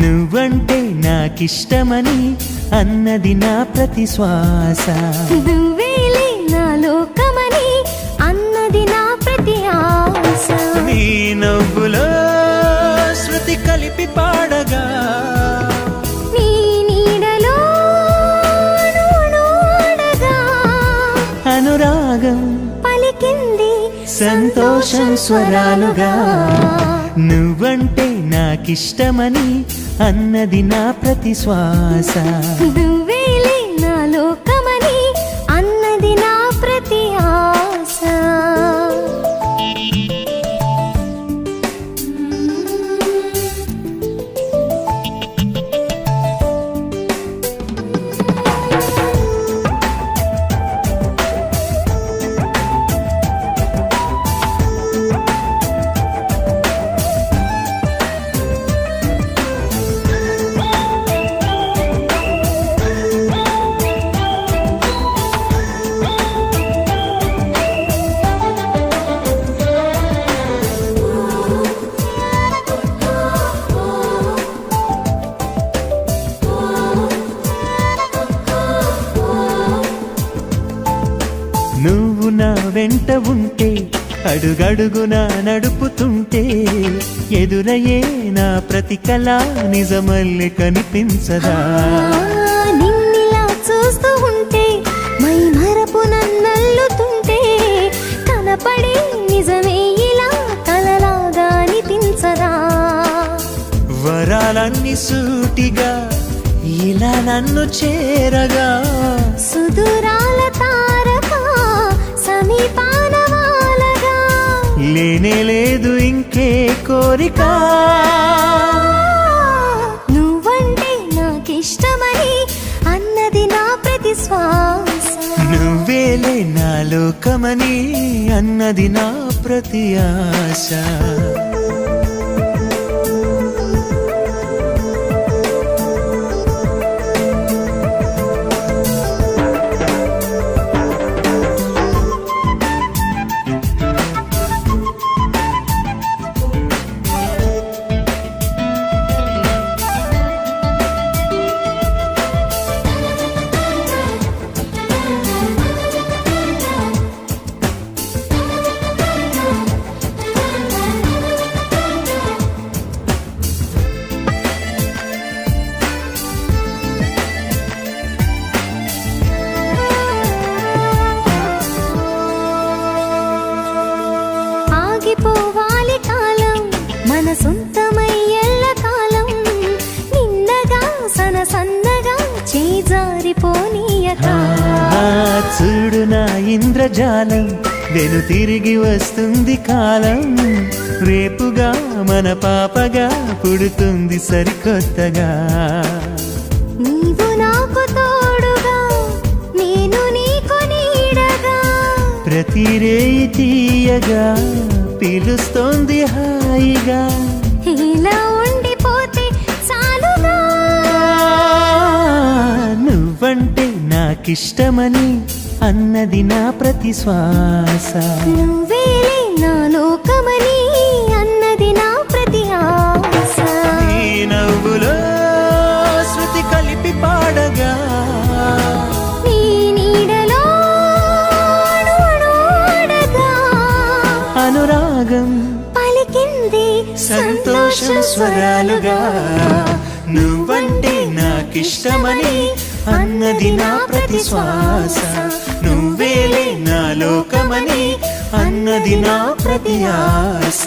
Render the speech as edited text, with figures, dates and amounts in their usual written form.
నువ్వంటే నాకిష్టమని అన్నది నా ప్రతి శ్వాస. నువ్వేలే నా లోకమని అన్నది నా ప్రతి ఆశ. నీ నవ్వులో శృతి కలిపి పాడగా నీ నీడలో నూనూడగా అనురాగం పలికింది సంతోషం స్వరాలుగా. నువ్వంటే నాకిష్టమని అన్నది నా ప్రతి శ్వాస. నువ్వేలే నా లోకమని అన్నది నా ప్రతి ఆశ. నువ్వు నా వెంట ఉంటే అడుగడుగునా నడుపుతుంటే ఎదురయ్యే నా ప్రతి కళ నిజమల్లె కనిపించదా. నిన్నిలా చూస్తూ ఉంటే మై మరపు నన్నల్లుతుంటే కనపడే నిజమే ఇలా కలలాగా అనిపించదా. వరాలన్నీ సూటిగా ఇలా నన్ను చేరగా సుదూరాల తారక సమీపాన వాలగా లేనే లేదు ఇంకే కోరిక. నువ్వంటే నాకిష్టమని అన్నది నా ప్రతి శ్వాస. నువ్వేలే నా లోకమని అన్నది నా ప్రతి ఆశ. ఆగిపోవాలి కాలం మన సొంతమై ఎల్ల కాలం నిన్నగా సన్నగా చేజారిపోనీయక. చూడు నా ఇంద్రజాలం వెను తిరిగి వస్తుంది కాలం. రేపుగా మన పాపగా పుడుతుంది సరికొత్తగా. నీవు నాకు తోడుగా నేను నీకు నీడగా ప్రతి రేయి తీయగా పిలుస్తోంది హాయిగా. ఇలా ఉండిపోతే చాలుగా. నువ్వంటే నాకిష్టమని అన్నది నా ప్రతి శ్వాస. నువ్వేలే నా లోకమని అన్నది నా ప్రతి ఆశ. నీ నవ్వులో శృతి కలిపి పాడగా నీ నీడలో నూనూడగా అనురాగం పలికింది సంతోషం స్వరాలుగా. నువ్వంటే నాకిష్టమని అన్నది నా ప్రతి శ్వాస. నువ్వేలే నా లోకమని అన్నది నా ప్రతి ఆశ.